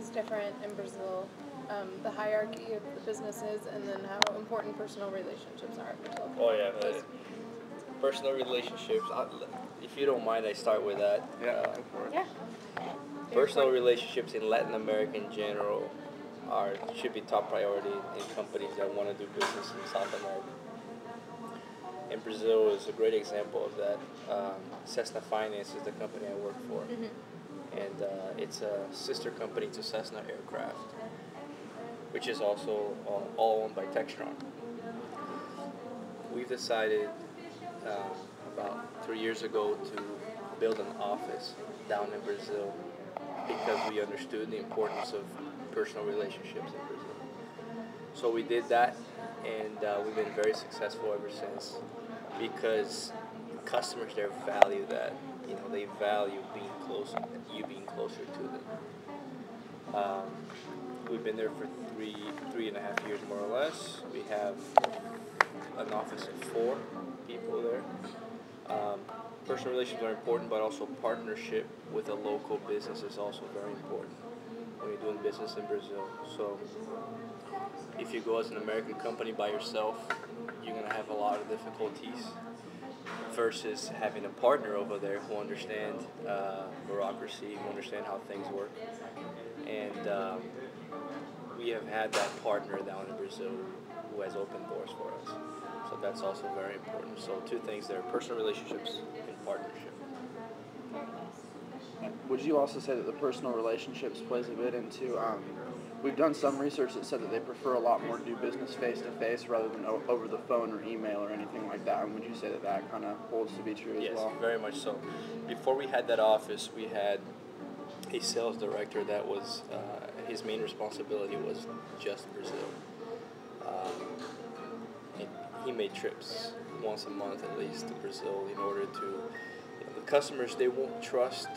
is different in Brazil, the hierarchy of the businesses, and then how important personal relationships are. Oh yeah, personal relationships. If you don't mind, I start with that. Go for it. Yeah. Personal relationships in Latin America in general should be top priority in companies that want to do business in South America. And Brazil is a great example of that. Cessna Finance is the company I work for, and it's a sister company to Cessna Aircraft, which is also all owned by Textron. We've decided about 3 years ago to build an office down in Brazil because we understood the importance of personal relationships in Brazil. So we did that, and we've been very successful ever since because customers there value that. You know, they value being close, you being closer to them. We've been there for three and a half years more or less. We have an office of 4 people there. Personal relations are important, but also partnership with a local business is also very important when you're doing business in Brazil. So if you go as an American company by yourself, you're going to have a lot of difficulties versus having a partner over there who understand bureaucracy, who understand how things work. And we have had that partner down in Brazil who has opened doors for us. So that's also very important. So 2 things there, personal relationships and partnership. Would you also say that the personal relationships plays a bit into, we've done some research that said that they prefer a lot more to do business face-to-face rather than over the phone or email or anything like that. And would you say that that kind of holds to be true as well? Yes, very much so. Before we had that office, we had a sales director that was, his main responsibility was just Brazil. And he made trips once a month at least to Brazil in order to, the customers, they won't trust,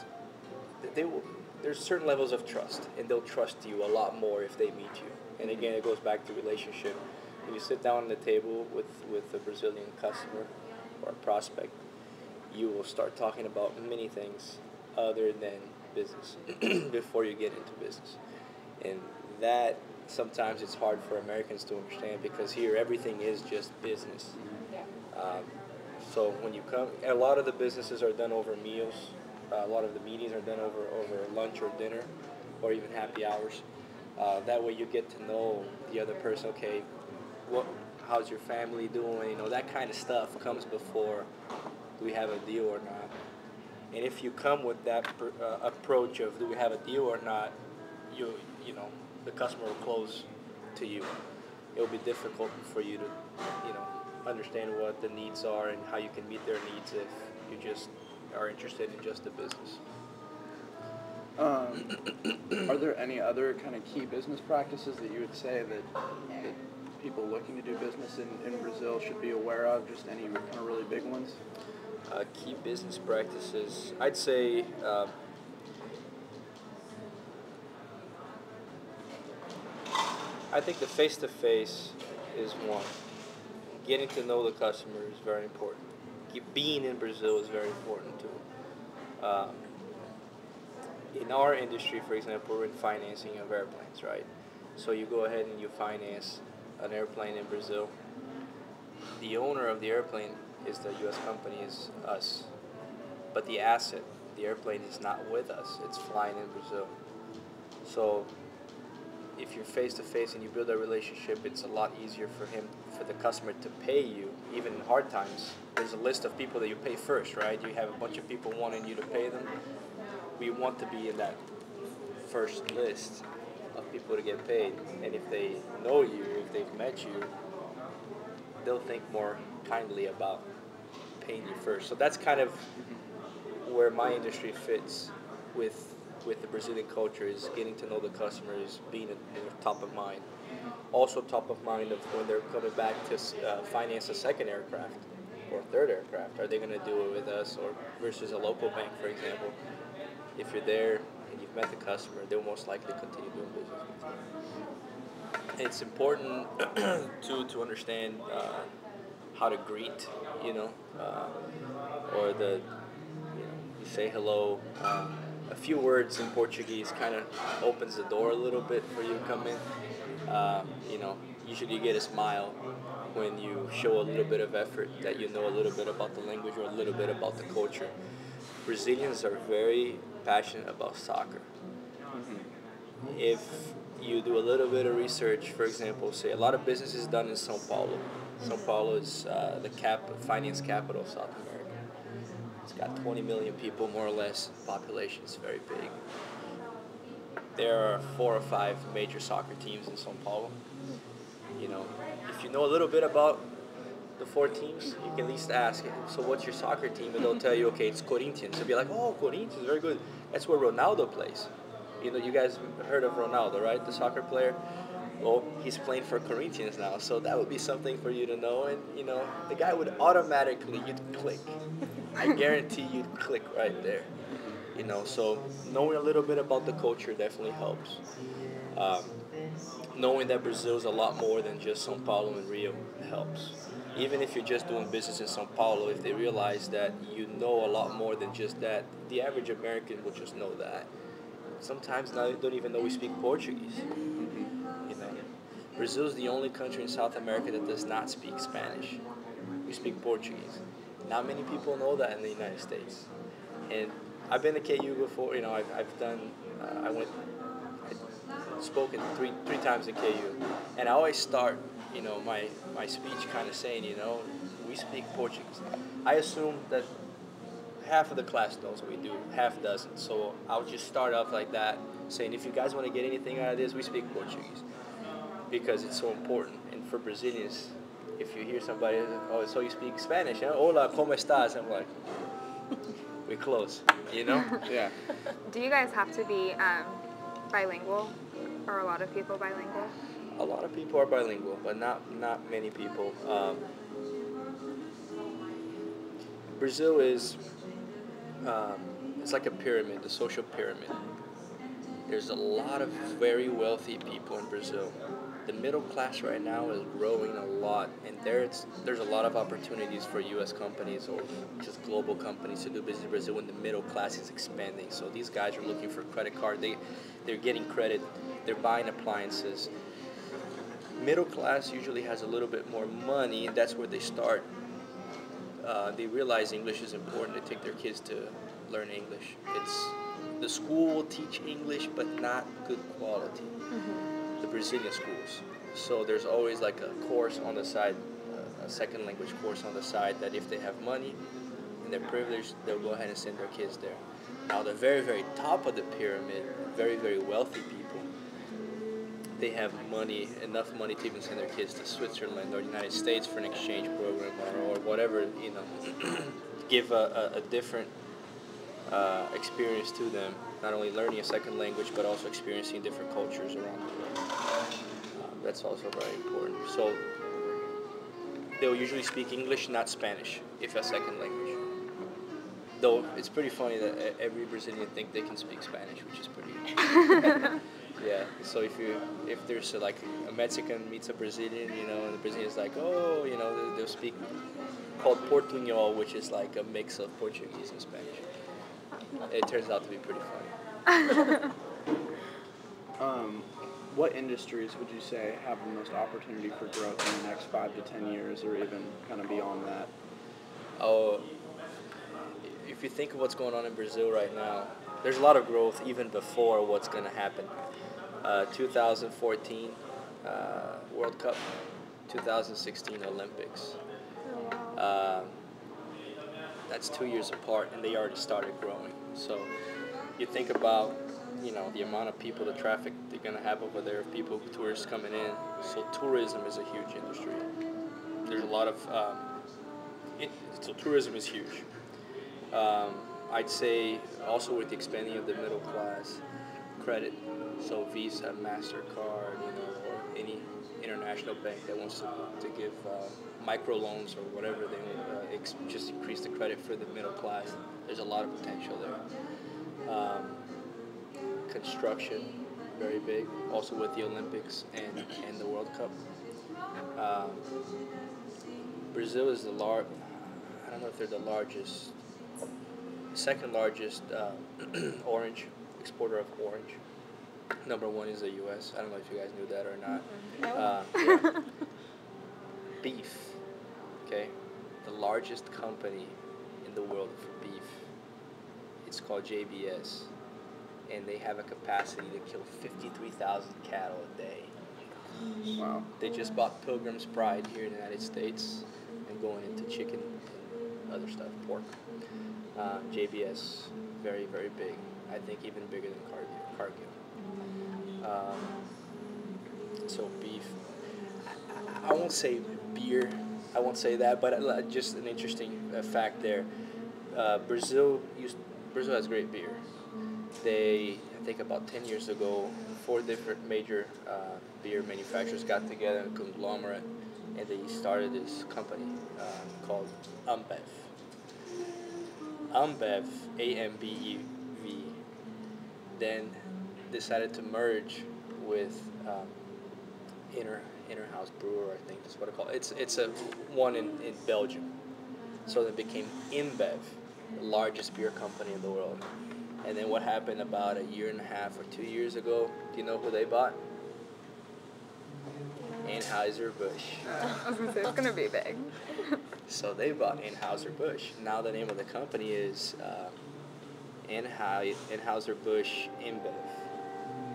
there's certain levels of trust, and they'll trust you a lot more if they meet you. And again, it goes back to relationship. When you sit down on the table with a Brazilian customer or a prospect, you will start talking about many things other than business before you get into business. And that sometimes it's hard for Americans to understand because here everything is just business. So when you come, a lot of the businesses are done over meals. A lot of the meetings are done over lunch or dinner or even happy hours. That way you get to know the other person. Okay, how's your family doing? You know, that kind of stuff comes before do we have a deal or not. And if you come with that approach of do we have a deal or not, you know, the customer will close to you. It'll be difficult for you to, understand what the needs are and how you can meet their needs if you just are interested in just the business. Are there any other kind of key business practices that you would say that people looking to do business in Brazil should be aware of? Just any kind of really big ones? Key business practices, I'd say I think the face-to-face is one. Getting to know the customer is very important. Being in Brazil is very important too. In our industry, for example, we're in financing of airplanes, right? So you go ahead and you finance an airplane in Brazil. The owner of the airplane is the U.S. company, is us. But the asset, the airplane, is not with us. It's flying in Brazil. So if you're face-to-face and you build a relationship, it's a lot easier for the customer to pay you, even in hard times. There's a list of people that you pay first, right? You have a bunch of people wanting you to pay them. We want to be in that first list of people to get paid. And if they know you, if they've met you, they'll think more kindly about paying you first. So that's kind of where my industry fits with the Brazilian culture, is getting to know the customers, being top of mind. Also top of mind of when they're coming back to finance a second aircraft or third aircraft. Are they going to do it with us or versus a local bank, for example? If you're there and you've met the customer, they'll most likely continue doing business with you. It's important to understand how to greet, or you say hello. a few words in Portuguese kind of opens the door a little bit for you to come in. You know, usually you get a smile when you show a little bit of effort, that you know a little bit about the language or a little bit about the culture. Brazilians are very passionate about soccer. If you do a little bit of research, for example, say a lot of business is done in São Paulo. São Paulo is the finance capital of South America. It's got 20 million people, more or less. Population is very big. There are 4 or 5 major soccer teams in São Paulo. You know, if you know a little bit about the 4 teams, you can at least ask, so what's your soccer team? And they'll tell you, okay, it's Corinthians. They'll be like, oh, Corinthians, very good. That's where Ronaldo plays. You know, you guys heard of Ronaldo, right? The soccer player. Well, he's playing for Corinthians now, so that would be something for you to know. And you know, the guy would automatically, you'd click. I guarantee you'd click right there. You know, so knowing a little bit about the culture definitely helps. Knowing that Brazil is a lot more than just São Paulo and Rio helps. Even if you're just doing business in São Paulo, if they realize that you know a lot more than just that, the average American will just know that. Sometimes now they don't even know we speak Portuguese. You know, Brazil is the only country in South America that does not speak Spanish. We speak Portuguese. Not many people know that in the United States. And I've been to KU before. You know, I've done. I spoken three times in KU, and I always start, you know, my speech kind of saying, you know, we speak Portuguese. I assume that half of the class knows what we do, half doesn't. So I'll just start off like that, saying if you guys want to get anything out of this, we speak Portuguese, because it's so important. And for Brazilians, if you hear somebody, oh, so you speak Spanish, huh? Hola, ¿cómo estás? I'm like, we're close, you know? Yeah. Do you guys have to be bilingual? Are a lot of people bilingual? A lot of people are bilingual, but not many people. Brazil is, it's like a pyramid, the social pyramid. There's a lot of very wealthy people in Brazil. The middle class right now is growing a lot, and there's a lot of opportunities for U.S. companies or just global companies to do business in Brazil when the middle class is expanding. So these guys are looking for credit card. They're getting credit. They're buying appliances. Middle class usually has a little bit more money, and that's where they start. They realize English is important. They take their kids to learn English. The school will teach English, but not good quality. The Brazilian schools. So there's always like a course on the side, a second language course on the side, that if they have money and they're privileged, they'll go ahead and send their kids there. Now the very, very top of the pyramid, very, very wealthy people, they have money, enough money to even send their kids to Switzerland or the United States for an exchange program or whatever, you know, give a different experience to them, not only learning a second language, but also experiencing different cultures around the world. That's also very important. So they'll usually speak English, not Spanish, if a second language. Though it's pretty funny that every Brazilian think they can speak Spanish, which is pretty. Yeah. So if there's a Mexican meets a Brazilian, you know, and the Brazilian's like, oh, you know, they'll speak called Portuñol, which is like a mix of Portuguese and Spanish. It turns out to be pretty funny. What industries would you say have the most opportunity for growth in the next 5 to 10 years, or even kind of beyond that? Oh, if you think of what's going on in Brazil right now, there's a lot of growth even before what's going to happen. 2014 World Cup, 2016 Olympics. That's 2 years apart, and they already started growing. So you think about, you know, the amount of people, the traffic they're going to have over there, people, tourists coming in. So tourism is a huge industry. There's a lot of, so tourism is huge. I'd say also with the expanding of the middle class, credit. So Visa, MasterCard, you know, or any international bank that wants to give microloans or whatever they want, just increase the credit for the middle class. There's a lot of potential there. Construction, very big, also with the Olympics and the World Cup. Brazil is I don't know if they're the largest second largest orange exporter of orange. Number one is the U.S. I don't know if you guys knew that or not. Yeah. Beef, okay? The largest company in the world for beef. It's called JBS, and they have a capacity to kill 53,000 cattle a day. Wow. They just bought Pilgrim's Pride here in the United States and going into chicken and other stuff, pork. JBS, very, very big. I think even bigger than Cargill. So beef. I won't say beer. I won't say that, but just an interesting fact there. Brazil has great beer. I think about 10 years ago, 4 different major beer manufacturers got together in a conglomerate, and they started this company called Ambev. Ambev, AMBEV, then decided to merge with Innerhouse Brewer, I think that's what it's called. It's a one in Belgium. So it became InBev, the largest beer company in the world. And then what happened about a year and a half or 2 years ago? Do you know who they bought? Anheuser-Busch. I was gonna say it's gonna be big. So they bought Anheuser-Busch. Now the name of the company is Anheuser-Busch InBev,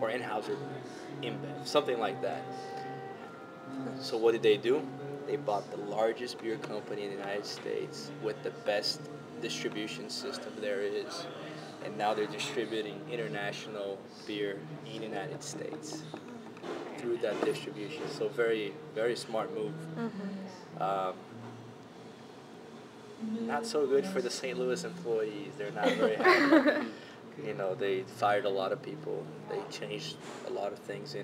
or Anheuser InBev, something like that. So what did they do? They bought the largest beer company in the United States with the best distribution system there is, and now they're distributing international beer in the United States through that distribution. So very, very smart move. Not so good for the St. Louis employees. They're not very happy. They fired a lot of people. They changed a lot of things in